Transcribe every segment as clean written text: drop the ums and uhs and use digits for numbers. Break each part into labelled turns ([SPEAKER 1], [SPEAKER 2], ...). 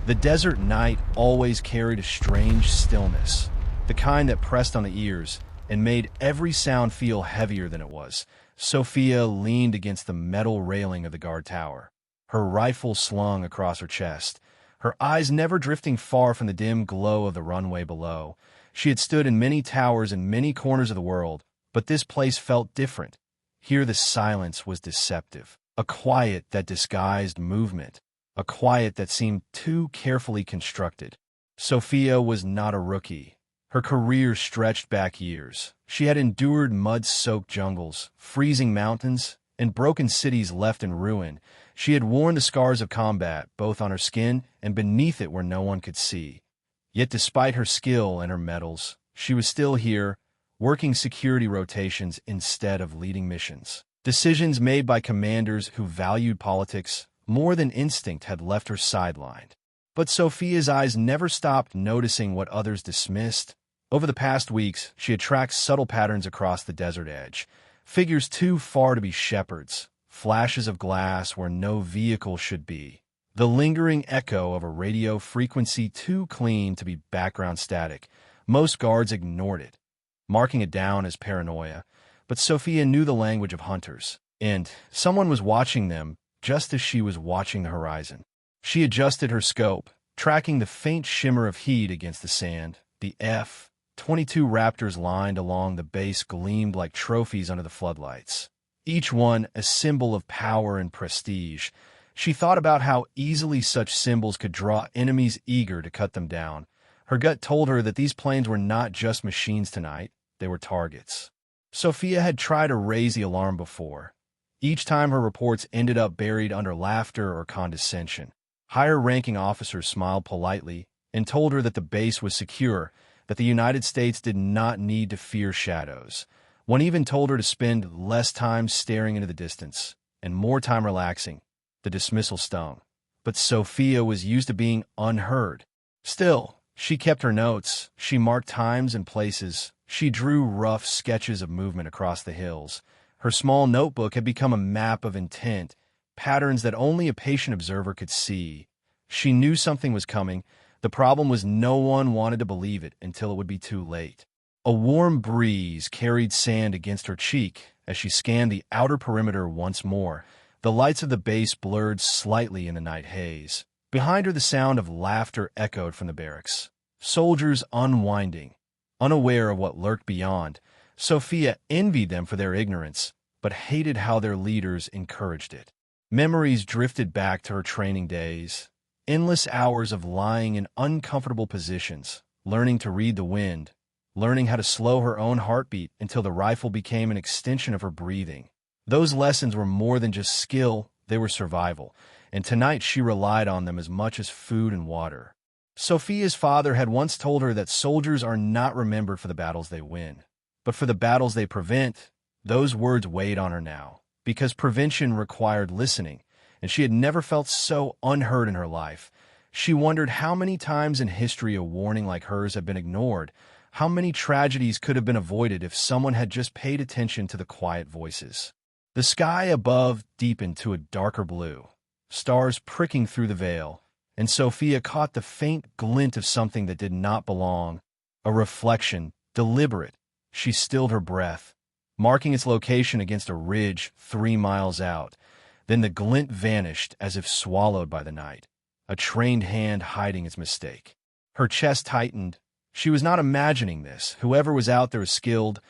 [SPEAKER 1] The desert night always carried a strange stillness, the kind that pressed on the ears and made every sound feel heavier than it was. Sophia leaned against the metal railing of the guard tower, her rifle slung across her chest, her eyes never drifting far from the dim glow of the runway below. She had stood in many towers in many corners of the world, but this place felt different. Here the silence was deceptive, a quiet that disguised movement, a quiet that seemed too carefully constructed. Sophia was not a rookie. Her career stretched back years. She had endured mud-soaked jungles, freezing mountains, and broken cities left in ruin. She had worn the scars of combat, both on her skin and beneath it where no one could see. Yet despite her skill and her medals, she was still here, working security rotations instead of leading missions. Decisions made by commanders who valued politics more than instinct had left her sidelined. But Sophia's eyes never stopped noticing what others dismissed. Over the past weeks, she had tracked subtle patterns across the desert edge, figures too far to be shepherds, flashes of glass where no vehicle should be, the lingering echo of a radio frequency too clean to be background static. Most guards ignored it, marking it down as paranoia, but Sophia knew the language of hunters, and someone was watching them just as she was watching the horizon. She adjusted her scope, tracking the faint shimmer of heat against the sand. The F-22 Raptors lined along the base gleamed like trophies under the floodlights, each one a symbol of power and prestige. She thought about how easily such symbols could draw enemies eager to cut them down. Her gut told her that these planes were not just machines tonight, they were targets. Sophia had tried to raise the alarm before. Each time her reports ended up buried under laughter or condescension. Higher-ranking officers smiled politely and told her that the base was secure, that the United States did not need to fear shadows. One even told her to spend less time staring into the distance and more time relaxing. The dismissal stung. But Sophia was used to being unheard. Still, she kept her notes. She marked times and places. She drew rough sketches of movement across the hills. Her small notebook had become a map of intent, patterns that only a patient observer could see. She knew something was coming. The problem was no one wanted to believe it until it would be too late. A warm breeze carried sand against her cheek as she scanned the outer perimeter once more. The lights of the base blurred slightly in the night haze. Behind her, the sound of laughter echoed from the barracks. Soldiers unwinding, unaware of what lurked beyond. Sophia envied them for their ignorance, but hated how their leaders encouraged it. Memories drifted back to her training days. Endless hours of lying in uncomfortable positions, learning to read the wind, learning how to slow her own heartbeat until the rifle became an extension of her breathing. Those lessons were more than just skill, they were survival, and tonight she relied on them as much as food and water. Sophia's father had once told her that soldiers are not remembered for the battles they win, but for the battles they prevent. Those words weighed on her now, because prevention required listening, and she had never felt so unheard in her life. She wondered how many times in history a warning like hers had been ignored, how many tragedies could have been avoided if someone had just paid attention to the quiet voices. The sky above deepened to a darker blue, stars pricking through the veil, and Sophia caught the faint glint of something that did not belong, a reflection, deliberate. She stilled her breath, marking its location against a ridge 3 miles out. Then the glint vanished as if swallowed by the night, a trained hand hiding its mistake. Her chest tightened. She was not imagining this. Whoever was out there was skilled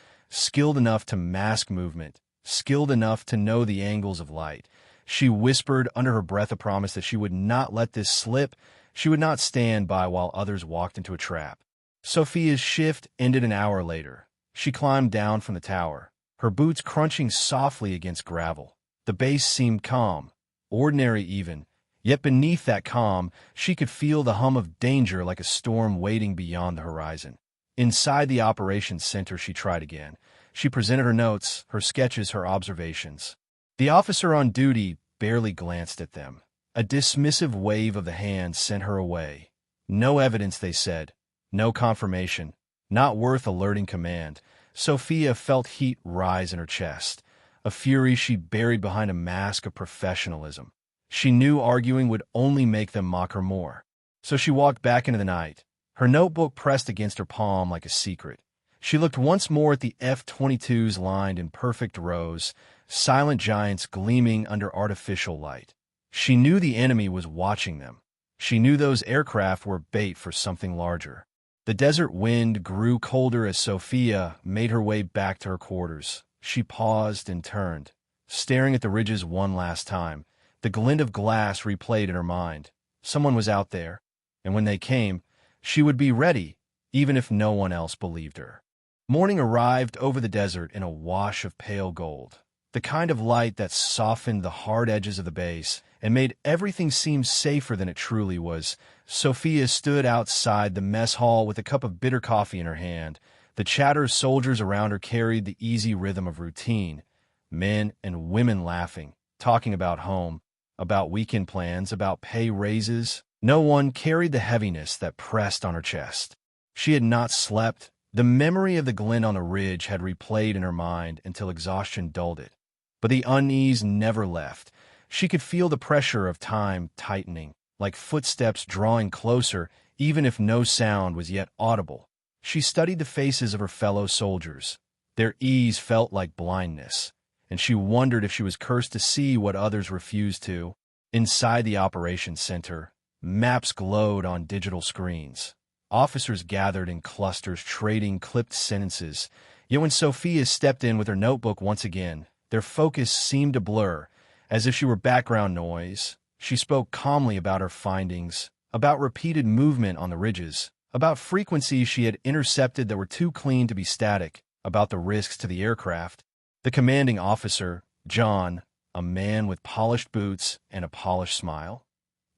[SPEAKER 1] enough to mask movement, skilled enough to know the angles of light. She whispered under her breath a promise that she would not let this slip. She would not stand by while others walked into a trap. Sophia's shift ended an hour later. She climbed down from the tower, her boots crunching softly against gravel. The base seemed calm, ordinary even, yet beneath that calm, she could feel the hum of danger like a storm waiting beyond the horizon. Inside the operations center, she tried again. She presented her notes, her sketches, her observations. The officer on duty barely glanced at them. A dismissive wave of the hand sent her away. No evidence, they said. No confirmation. Not worth alerting command. Sophia felt heat rise in her chest, a fury she buried behind a mask of professionalism. She knew arguing would only make them mock her more. So she walked back into the night, her notebook pressed against her palm like a secret. She looked once more at the F-22s lined in perfect rows, silent giants gleaming under artificial light. She knew the enemy was watching them. She knew those aircraft were bait for something larger. The desert wind grew colder as Sophia made her way back to her quarters. She paused and turned, staring at the ridges one last time. The glint of glass replayed in her mind. Someone was out there, and when they came, she would be ready, even if no one else believed her. Morning arrived over the desert in a wash of pale gold, the kind of light that softened the hard edges of the base and made everything seem safer than it truly was. Sophia stood outside the mess hall with a cup of bitter coffee in her hand. The chatter of soldiers around her carried the easy rhythm of routine. Men and women laughing, talking about home, about weekend plans, about pay raises. No one carried the heaviness that pressed on her chest. She had not slept. The memory of the glint on the ridge had replayed in her mind until exhaustion dulled it. But the unease never left. She could feel the pressure of time tightening, like footsteps drawing closer, even if no sound was yet audible. She studied the faces of her fellow soldiers. Their ease felt like blindness, and she wondered if she was cursed to see what others refused to. Inside the operations center, maps glowed on digital screens. Officers gathered in clusters, trading clipped sentences. Yet when Sophia stepped in with her notebook once again, their focus seemed to blur, as if she were background noise. She spoke calmly about her findings, about repeated movement on the ridges, about frequencies she had intercepted that were too clean to be static, about the risks to the aircraft. The commanding officer, John, a man with polished boots and a polished smile,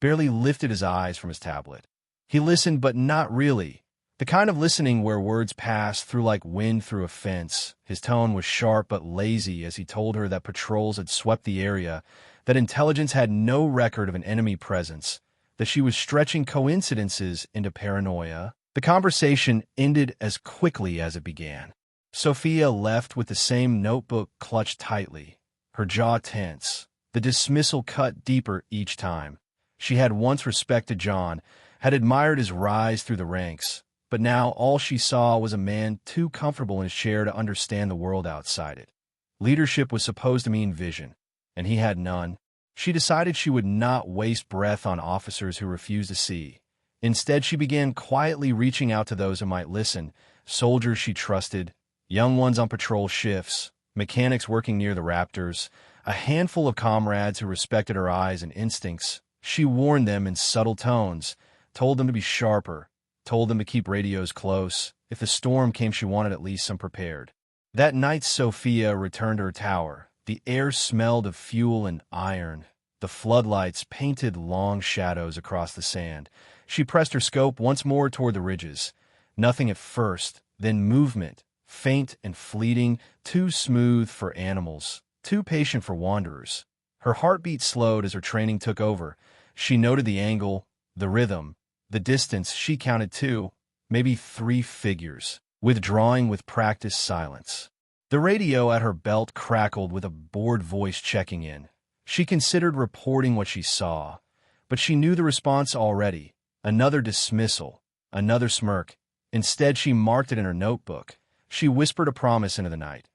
[SPEAKER 1] barely lifted his eyes from his tablet. He listened, but not really. The kind of listening where words pass through like wind through a fence. His tone was sharp but lazy as he told her that patrols had swept the area, that intelligence had no record of an enemy presence, that she was stretching coincidences into paranoia. The conversation ended as quickly as it began. Sophia left with the same notebook clutched tightly, her jaw tense, the dismissal cut deeper each time. She had once respected John, had admired his rise through the ranks, but now all she saw was a man too comfortable in his chair to understand the world outside it. Leadership was supposed to mean vision, and he had none. She decided she would not waste breath on officers who refused to see. Instead, she began quietly reaching out to those who might listen, soldiers she trusted, young ones on patrol shifts, mechanics working near the Raptors, a handful of comrades who respected her eyes and instincts. She warned them in subtle tones, told them to be sharper, told them to keep radios close. If the storm came, she wanted at least some prepared. That night, Sophia returned to her tower. The air smelled of fuel and iron. The floodlights painted long shadows across the sand. She pressed her scope once more toward the ridges. Nothing at first, then movement, faint and fleeting, too smooth for animals, too patient for wanderers. Her heartbeat slowed as her training took over. She noted the angle, the rhythm, the distance. She counted 2, maybe 3 figures, withdrawing with practiced silence. The radio at her belt crackled with a bored voice checking in. She considered reporting what she saw, but she knew the response already. Another dismissal, another smirk. Instead, she marked it in her notebook. She whispered a promise into the night,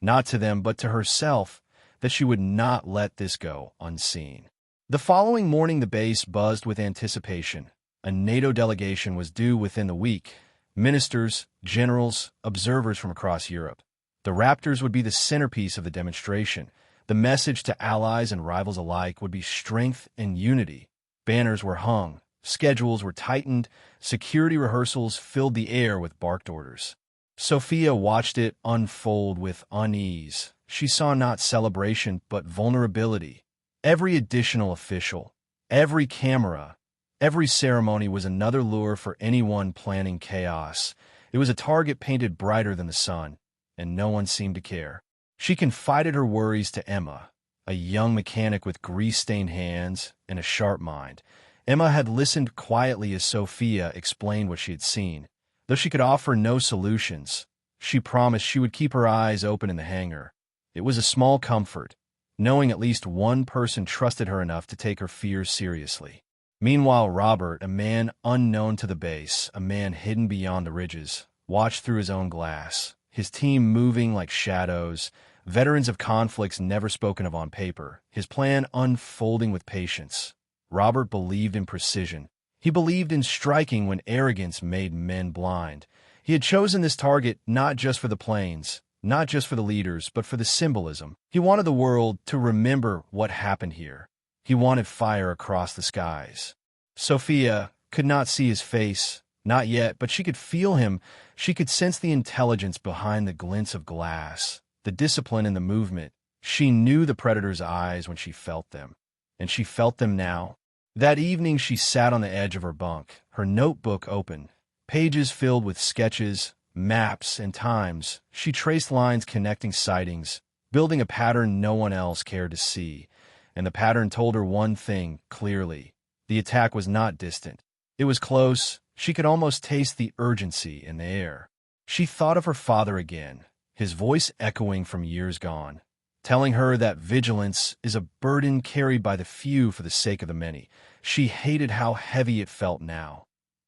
[SPEAKER 1] not to them but to herself, that she would not let this go unseen. The following morning, the base buzzed with anticipation. A NATO delegation was due within the week. Ministers, generals, observers from across Europe. The Raptors would be the centerpiece of the demonstration. The message to allies and rivals alike would be strength and unity. Banners were hung, schedules were tightened, security rehearsals filled the air with barked orders. Sophia watched it unfold with unease. She saw not celebration, but vulnerability. Every additional official, every camera, every ceremony was another lure for anyone planning chaos. It was a target painted brighter than the sun, and no one seemed to care. She confided her worries to Emma, a young mechanic with grease-stained hands and a sharp mind. Emma had listened quietly as Sophia explained what she had seen. Though she could offer no solutions, she promised she would keep her eyes open in the hangar. It was a small comfort, knowing at least one person trusted her enough to take her fears seriously. Meanwhile, Robert, a man unknown to the base, a man hidden beyond the ridges, watched through his own glass, his team moving like shadows, veterans of conflicts never spoken of on paper, his plan unfolding with patience. Robert believed in precision. He believed in striking when arrogance made men blind. He had chosen this target not just for the planes, not just for the leaders, but for the symbolism. He wanted the world to remember what happened here. He wanted fire across the skies. Sophia could not see his face, not yet, but she could feel him. She could sense the intelligence behind the glints of glass, the discipline in the movement. She knew the predator's eyes when she felt them, and she felt them now. That evening she sat on the edge of her bunk, her notebook open, pages filled with sketches, maps, and times. She traced lines connecting sightings, building a pattern no one else cared to see. And the pattern told her one thing clearly. The attack was not distant. It was close. She could almost taste the urgency in the air. She thought of her father again, his voice echoing from years gone, telling her that vigilance is a burden carried by the few for the sake of the many. She hated how heavy it felt now,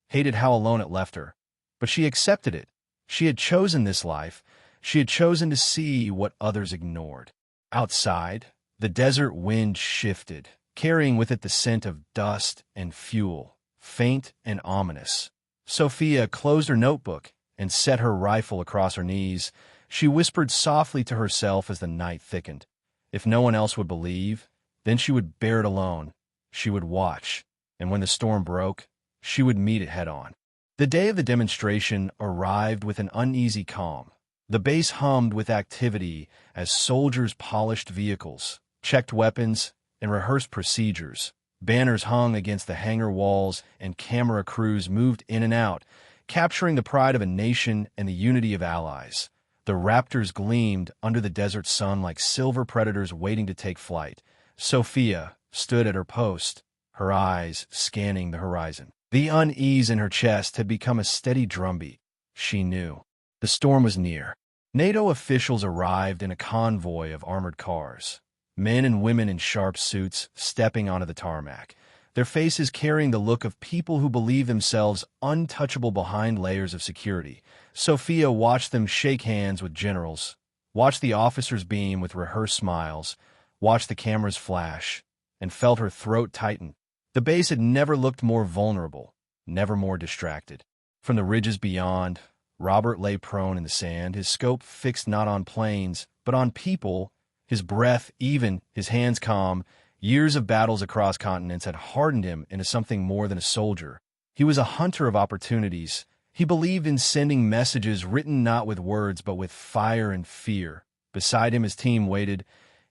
[SPEAKER 1] hated how alone it left her. But she accepted it. She had chosen this life. She had chosen to see what others ignored. Outside, the desert wind shifted, carrying with it the scent of dust and fuel, faint and ominous. Sophia closed her notebook and set her rifle across her knees. She whispered softly to herself as the night thickened. If no one else would believe, then she would bear it alone. She would watch, and when the storm broke, she would meet it head-on. The day of the demonstration arrived with an uneasy calm. The base hummed with activity as soldiers polished vehicles, checked weapons, and rehearsed procedures. Banners hung against the hangar walls, and camera crews moved in and out, capturing the pride of a nation and the unity of allies. The Raptors gleamed under the desert sun like silver predators waiting to take flight. Sophia stood at her post, her eyes scanning the horizon. The unease in her chest had become a steady drumbeat. She knew. The storm was near. NATO officials arrived in a convoy of armored cars, men and women in sharp suits stepping onto the tarmac, their faces carrying the look of people who believe themselves untouchable behind layers of security. Sophia watched them shake hands with generals, watched the officers beam with rehearsed smiles, watched the cameras flash, and felt her throat tighten. The base had never looked more vulnerable, never more distracted. From the ridges beyond, Robert lay prone in the sand, his scope fixed not on planes, but on people, his breath even, his hands calm. Years of battles across continents had hardened him into something more than a soldier. He was a hunter of opportunities. He believed in sending messages written not with words but with fire and fear. Beside him his team waited,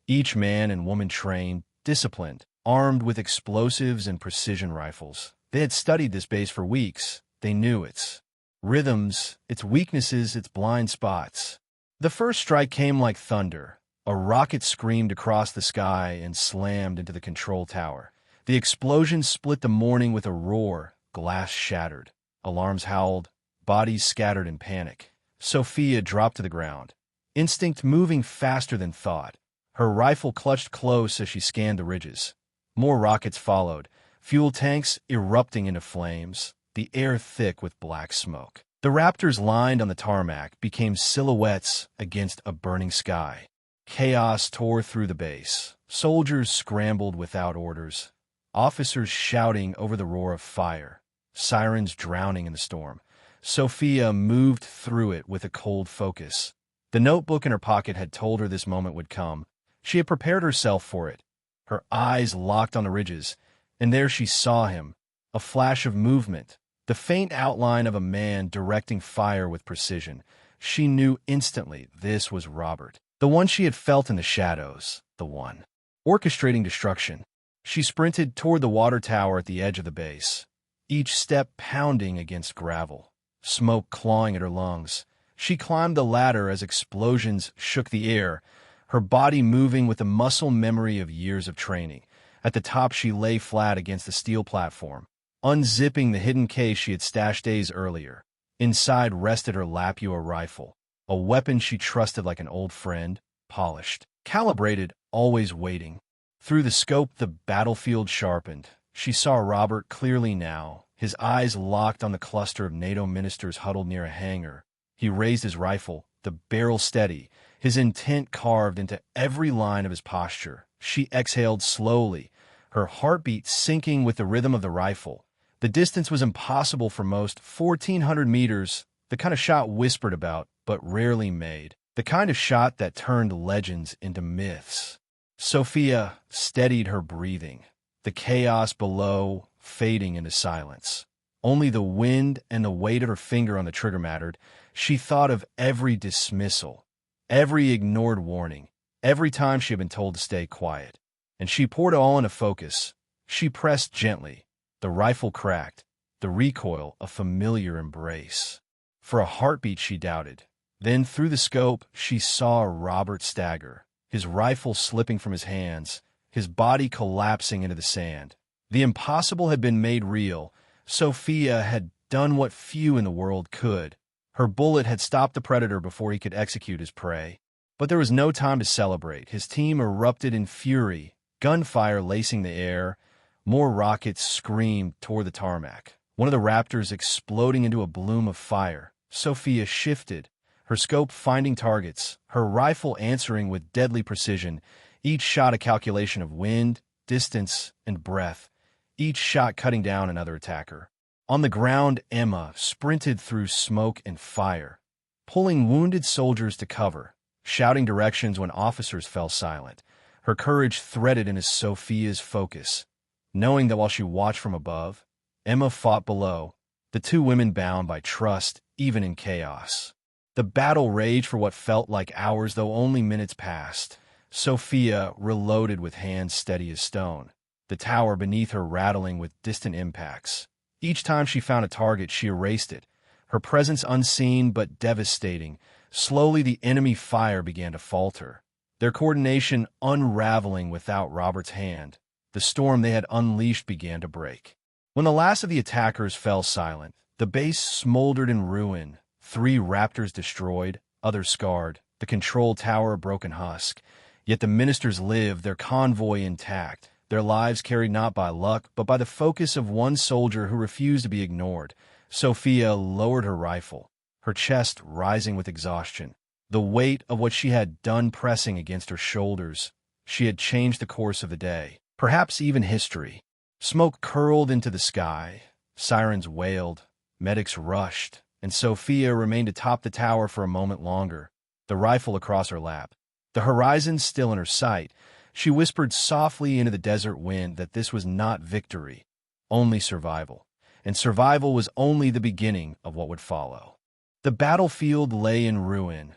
[SPEAKER 1] each man and woman trained, disciplined, armed with explosives and precision rifles. They had studied this base for weeks. They knew its rhythms, its weaknesses, its blind spots. The first strike came like thunder. A rocket screamed across the sky and slammed into the control tower. The explosion split the morning with a roar. Glass shattered. Alarms howled. Bodies scattered in panic. Sophia dropped to the ground, instinct moving faster than thought. Her rifle clutched close as she scanned the ridges. More rockets followed, fuel tanks erupting into flames, the air thick with black smoke. The Raptors lined on the tarmac became silhouettes against a burning sky. Chaos tore through the base. Soldiers scrambled without orders, officers shouting over the roar of fire, sirens drowning in the storm. Sophia moved through it with a cold focus. The notebook in her pocket had told her this moment would come. She had prepared herself for it. Her eyes locked on the ridges, and there she saw him, a flash of movement, the faint outline of a man directing fire with precision. She knew instantly this was Robert, the one she had felt in the shadows, the one orchestrating destruction. She sprinted toward the water tower at the edge of the base, each step pounding against gravel, smoke clawing at her lungs. She climbed the ladder as explosions shook the air, her body moving with the muscle memory of years of training. At the top, she lay flat against the steel platform, unzipping the hidden case she had stashed days earlier. Inside rested her Lapua rifle, a weapon she trusted like an old friend, polished, calibrated, always waiting. Through the scope, the battlefield sharpened. She saw Robert clearly now, his eyes locked on the cluster of NATO ministers huddled near a hangar. He raised his rifle, the barrel steady, his intent carved into every line of his posture. She exhaled slowly, her heartbeat syncing with the rhythm of the rifle. The distance was impossible for most, 1,400 meters, the kind of shot whispered about, but rarely made. The kind of shot that turned legends into myths. Sophia steadied her breathing, the chaos below fading into silence. Only the wind and the weight of her finger on the trigger mattered. She thought of every dismissal, every ignored warning, every time she had been told to stay quiet. And she poured it all into focus. She pressed gently. The rifle cracked, the recoil a familiar embrace. For a heartbeat she doubted. Then through the scope she saw Robert stagger, his rifle slipping from his hands, his body collapsing into the sand. The impossible had been made real. Sophia had done what few in the world could. Her bullet had stopped the predator before he could execute his prey. But there was no time to celebrate. His team erupted in fury, gunfire lacing the air. More rockets screamed toward the tarmac, one of the Raptors exploding into a bloom of fire. Sophia shifted, her scope finding targets, her rifle answering with deadly precision, each shot a calculation of wind, distance, and breath, each shot cutting down another attacker. On the ground, Emma sprinted through smoke and fire, pulling wounded soldiers to cover, shouting directions when officers fell silent. Her courage threaded into Sophia's focus, knowing that while she watched from above, Emma fought below, the two women bound by trust, even in chaos. The battle raged for what felt like hours, though only minutes passed. Sophia reloaded with hands steady as stone, the tower beneath her rattling with distant impacts. Each time she found a target, she erased it, her presence unseen but devastating. Slowly the enemy fire began to falter, their coordination unraveling without Robert's hand. The storm they had unleashed began to break. When the last of the attackers fell silent, the base smoldered in ruin, 3 Raptors destroyed, others scarred, the control tower a broken husk. Yet the ministers lived, their convoy intact, their lives carried not by luck, but by the focus of one soldier who refused to be ignored. Sophia lowered her rifle, her chest rising with exhaustion, the weight of what she had done pressing against her shoulders. She had changed the course of the day, perhaps even history. Smoke curled into the sky, sirens wailed, medics rushed, and Sophia remained atop the tower for a moment longer, the rifle across her lap, the horizon still in her sight. She whispered softly into the desert wind that this was not victory, only survival, and survival was only the beginning of what would follow. The battlefield lay in ruin,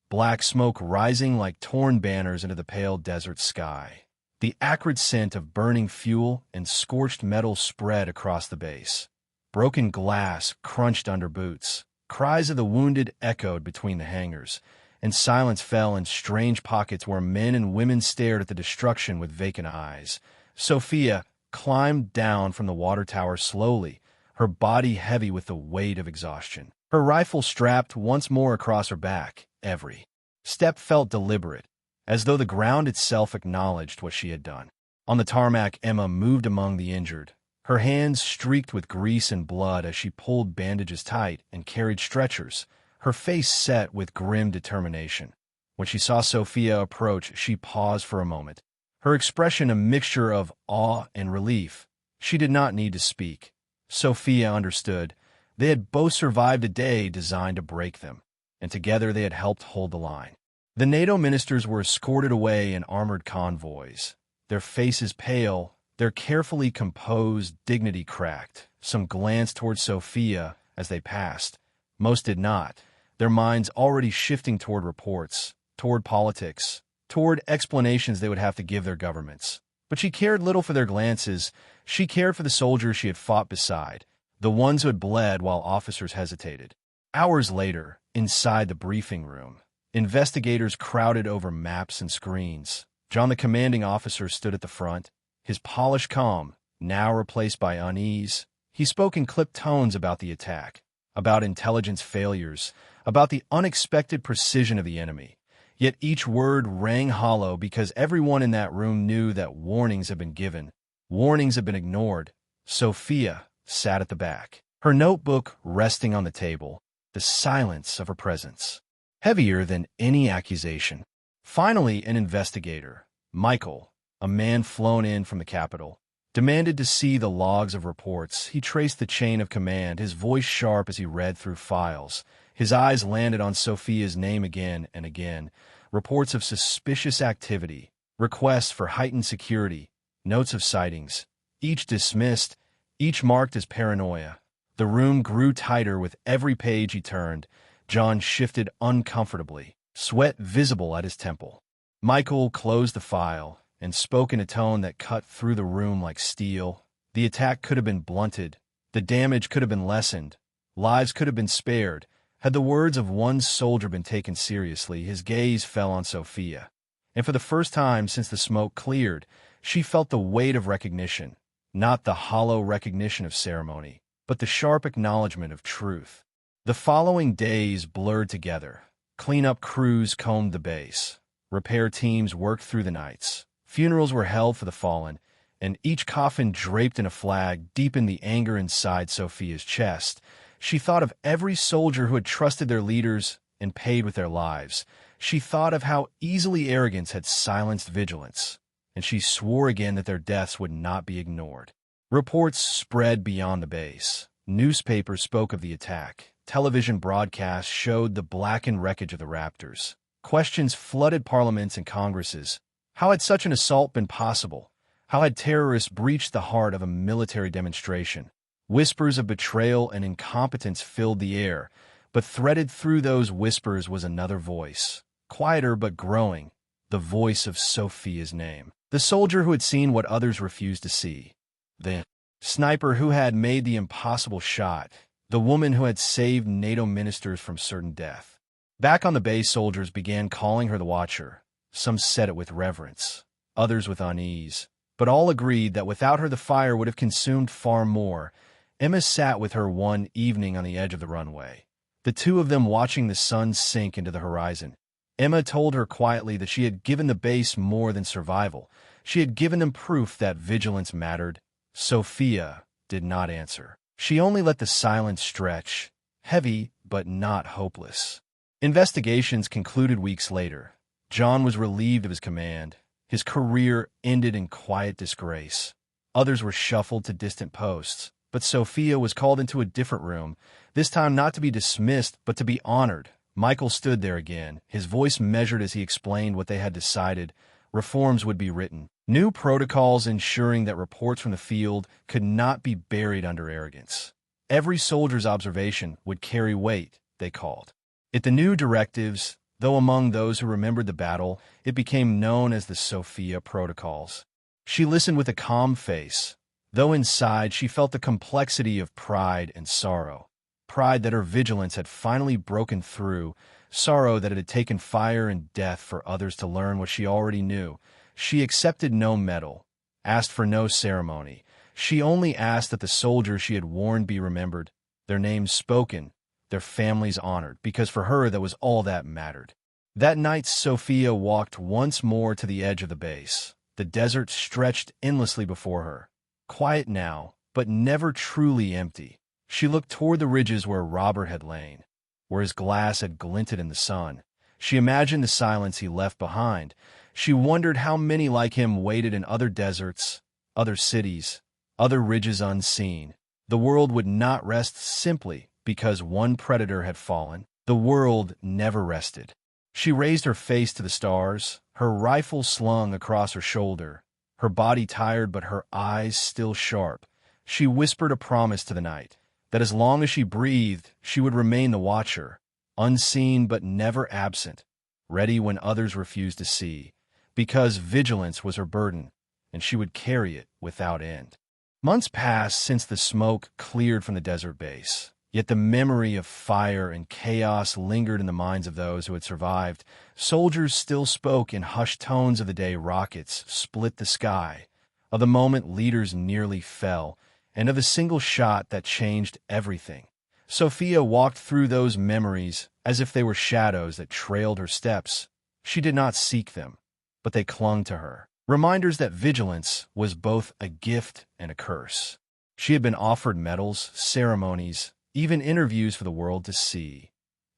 [SPEAKER 1] black smoke rising like torn banners into the pale desert sky. The acrid scent of burning fuel and scorched metal spread across the base. Broken glass crunched under boots. Cries of the wounded echoed between the hangars, and silence fell in strange pockets where men and women stared at the destruction with vacant eyes. Sophia climbed down from the water tower slowly, her body heavy with the weight of exhaustion. Her rifle strapped once more across her back. Every step felt deliberate, as though the ground itself acknowledged what she had done. On the tarmac, Emma moved among the injured, her hands streaked with grease and blood as she pulled bandages tight and carried stretchers, her face set with grim determination. When she saw Sophia approach, she paused for a moment, her expression a mixture of awe and relief. She did not need to speak. Sophia understood. They had both survived a day designed to break them, and together they had helped hold the line. The NATO ministers were escorted away in armored convoys, their faces pale, their carefully composed dignity cracked. Some glanced toward Sophia as they passed. Most did not, their minds already shifting toward reports, toward politics, toward explanations they would have to give their governments. But she cared little for their glances. She cared for the soldiers she had fought beside, the ones who had bled while officers hesitated. Hours later, inside the briefing room, investigators crowded over maps and screens. John, the commanding officer, stood at the front, his polished calm now replaced by unease. He spoke in clipped tones about the attack, about intelligence failures, about the unexpected precision of the enemy. Yet each word rang hollow because everyone in that room knew that warnings had been given, Warnings had been ignored. Sophia sat at the back, her notebook resting on the table, the silence of her presence, heavier than any accusation. Finally, an investigator, Michael, a man flown in from the capital, demanded to see the logs of reports. He traced the chain of command, his voice sharp as he read through files. His eyes landed on Sophia's name again and again. Reports of suspicious activity, requests for heightened security, notes of sightings, each dismissed, each marked as paranoia. The room grew tighter with every page he turned. John shifted uncomfortably, sweat visible at his temple. Michael closed the file and spoke in a tone that cut through the room like steel. The attack could have been blunted. The damage could have been lessened. Lives could have been spared. Had the words of one soldier been taken seriously, his gaze fell on Sophia. And for the first time since the smoke cleared, she felt the weight of recognition, not the hollow recognition of ceremony, but the sharp acknowledgement of truth. The following days blurred together. Cleanup crews combed the base. Repair teams worked through the nights. Funerals were held for the fallen, and each coffin draped in a flag deepened the anger inside Sophia's chest. She thought of every soldier who had trusted their leaders and paid with their lives. She thought of how easily arrogance had silenced vigilance, and she swore again that their deaths would not be ignored. Reports spread beyond the base. Newspapers spoke of the attack. Television broadcasts showed the blackened wreckage of the Raptors. Questions flooded parliaments and congresses. How had such an assault been possible? How had terrorists breached the heart of a military demonstration? Whispers of betrayal and incompetence filled the air, but threaded through those whispers was another voice, quieter but growing, the voice of Sophia's name. The soldier who had seen what others refused to see. The sniper who had made the impossible shot. The woman who had saved NATO ministers from certain death. Back on the base, soldiers began calling her the Watcher. Some said it with reverence, others with unease, but all agreed that without her the fire would have consumed far more. Emma sat with her one evening on the edge of the runway, the two of them watching the sun sink into the horizon. Emma told her quietly that she had given the base more than survival. She had given them proof that vigilance mattered. Sophia did not answer. She only let the silence stretch, heavy but not hopeless. Investigations concluded weeks later. John was relieved of his command. His career ended in quiet disgrace. Others were shuffled to distant posts, but Sophia was called into a different room, this time not to be dismissed, but to be honored. Michael stood there again, his voice measured as he explained what they had decided. Reforms would be written. New protocols ensuring that reports from the field could not be buried under arrogance. Every soldier's observation would carry weight, they called it. The new directives, though among those who remembered the battle, it became known as the Sophia Protocols. She listened with a calm face, though inside she felt the complexity of pride and sorrow. Pride that her vigilance had finally broken through, sorrow that it had taken fire and death for others to learn what she already knew. She accepted no medal, asked for no ceremony. She only asked that the soldiers she had warned be remembered, their names spoken, their families honored, because for her that was all that mattered. That night Sophia walked once more to the edge of the base. The desert stretched endlessly before her, quiet now, but never truly empty. She looked toward the ridges where Robert had lain, where his glass had glinted in the sun. She imagined the silence he left behind. She wondered how many like him waited in other deserts, other cities, other ridges unseen. The world would not rest simply because one predator had fallen. The world never rested. She raised her face to the stars, her rifle slung across her shoulder, her body tired but her eyes still sharp. She whispered a promise to the night, that as long as she breathed, she would remain the watcher, unseen but never absent, ready when others refused to see, because vigilance was her burden, and she would carry it without end. Months passed since the smoke cleared from the desert base, yet the memory of fire and chaos lingered in the minds of those who had survived. Soldiers still spoke in hushed tones of the day rockets split the sky, of the moment leaders nearly fell, and of a single shot that changed everything. Sophia walked through those memories as if they were shadows that trailed her steps. She did not seek them, but they clung to her. reminders that vigilance was both a gift and a curse. She had been offered medals, ceremonies, even interviews for the world to see.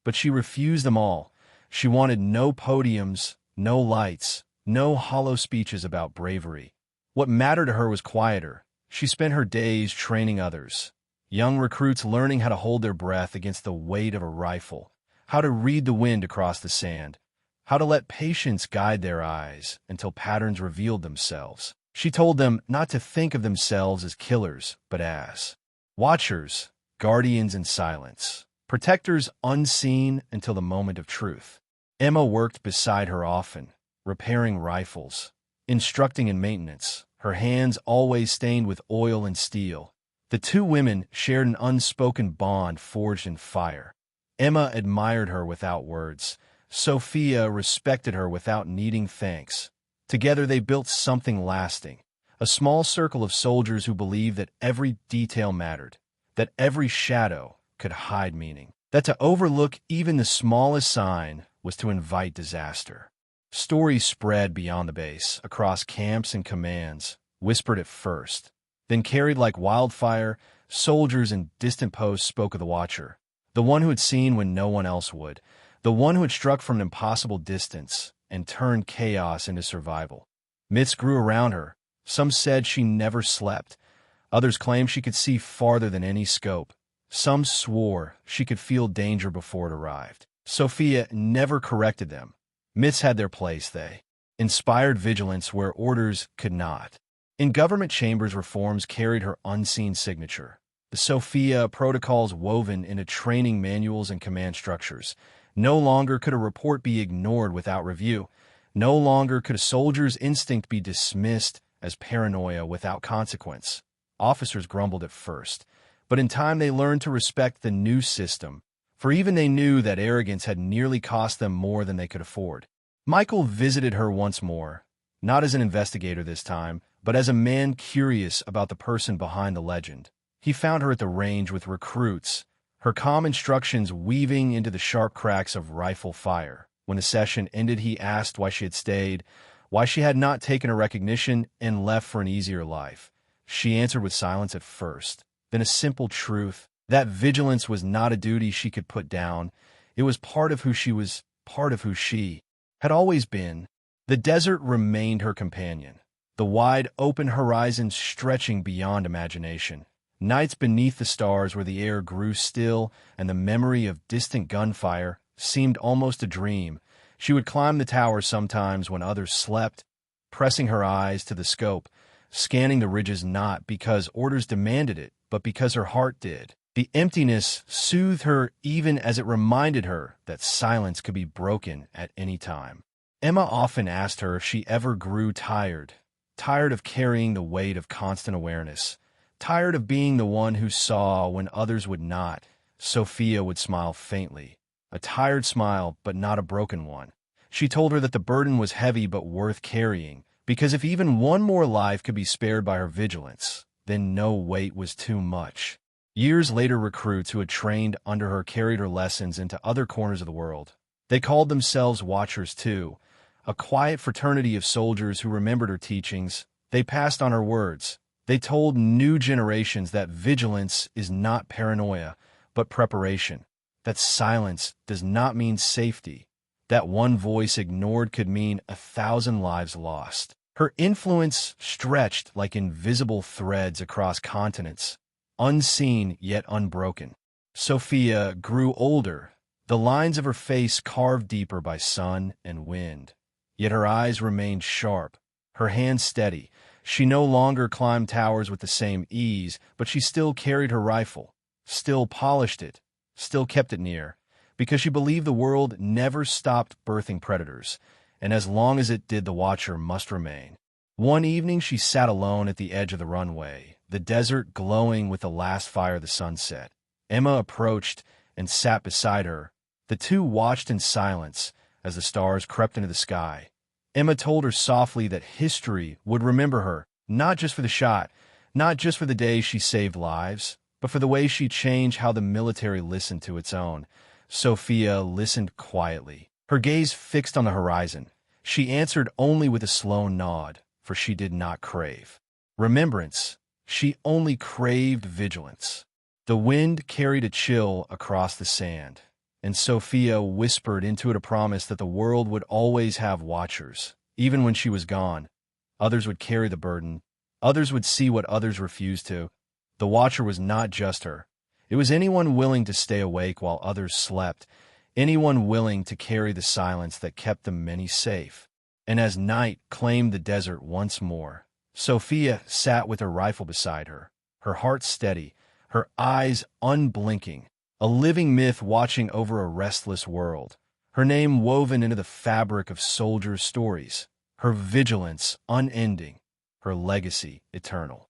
[SPEAKER 1] But she refused them all. She wanted no podiums, no lights, no hollow speeches about bravery. What mattered to her was quieter. She spent her days training others, young recruits learning how to hold their breath against the weight of a rifle, how to read the wind across the sand, how to let patience guide their eyes until patterns revealed themselves. She told them not to think of themselves as killers, but as watchers, guardians in silence, protectors unseen until the moment of truth. Emma worked beside her often, repairing rifles, instructing in maintenance, her hands always stained with oil and steel. The two women shared an unspoken bond forged in fire. Emma admired her without words. Sophia respected her without needing thanks. Together they built something lasting, a small circle of soldiers who believed that every detail mattered, that every shadow could hide meaning, that to overlook even the smallest sign was to invite disaster. Stories spread beyond the base, across camps and commands, whispered at first, then carried like wildfire. Soldiers in distant posts spoke of the watcher, the one who had seen when no one else would, the one who had struck from an impossible distance and turned chaos into survival. Myths grew around her. Some said she never slept. Others claimed she could see farther than any scope. Some swore she could feel danger before it arrived. Sophia never corrected them. Myths had their place, they inspired vigilance where orders could not. In government chambers, reforms carried her unseen signature. The Sophia protocols woven into training manuals and command structures. No longer could a report be ignored without review. No longer could a soldier's instinct be dismissed as paranoia without consequence. Officers grumbled at first, but in time they learned to respect the new system, for even they knew that arrogance had nearly cost them more than they could afford. Michael visited her once more, not as an investigator this time, but as a man curious about the person behind the legend. He found her at the range with recruits, her calm instructions weaving into the sharp cracks of rifle fire. When the session ended, he asked why she had stayed, why she had not taken a recognition and left for an easier life. She answered with silence at first, then a simple truth. That vigilance was not a duty she could put down. It was part of who she was, part of who she had always been. The desert remained her companion, the wide open horizon stretching beyond imagination. Nights beneath the stars where the air grew still and the memory of distant gunfire seemed almost a dream. She would climb the tower sometimes when others slept, pressing her eyes to the scope, scanning the ridges not because orders demanded it, but because her heart did. The emptiness soothed her even as it reminded her that silence could be broken at any time. Emma often asked her if she ever grew tired of carrying the weight of constant awareness, tired of being the one who saw when others would not. Sophia would smile faintly, a tired smile but not a broken one. She told her that the burden was heavy but worth carrying, because if even one more life could be spared by her vigilance, then no weight was too much. Years later, recruits who had trained under her carried her lessons into other corners of the world. They called themselves Watchers too, a quiet fraternity of soldiers who remembered her teachings. They passed on her words. They told new generations that vigilance is not paranoia, but preparation, that silence does not mean safety, that one voice ignored could mean 1,000 lives lost. Her influence stretched like invisible threads across continents, unseen yet unbroken. Sophia grew older, the lines of her face carved deeper by sun and wind. Yet her eyes remained sharp, her hands steady. She no longer climbed towers with the same ease, but she still carried her rifle, still polished it, still kept it near, because she believed the world never stopped birthing predators, and as long as it did, the watcher must remain. One evening she sat alone at the edge of the runway, the desert glowing with the last fire of the sunset. Emma approached and sat beside her. The two watched in silence as the stars crept into the sky. Emma told her softly that history would remember her, not just for the shot, not just for the day she saved lives, but for the way she changed how the military listened to its own. Sophia listened quietly, her gaze fixed on the horizon. She answered only with a slow nod, for she did not crave remembrance. She only craved vigilance. The wind carried a chill across the sand, and Sophia whispered into it a promise that the world would always have watchers. Even when she was gone, others would carry the burden. Others would see what others refused to. The watcher was not just her. It was anyone willing to stay awake while others slept, anyone willing to carry the silence that kept the many safe. And as night claimed the desert once more, Sophia sat with her rifle beside her, her heart steady, her eyes unblinking, a living myth watching over a restless world, her name woven into the fabric of soldiers' stories, her vigilance unending, her legacy eternal.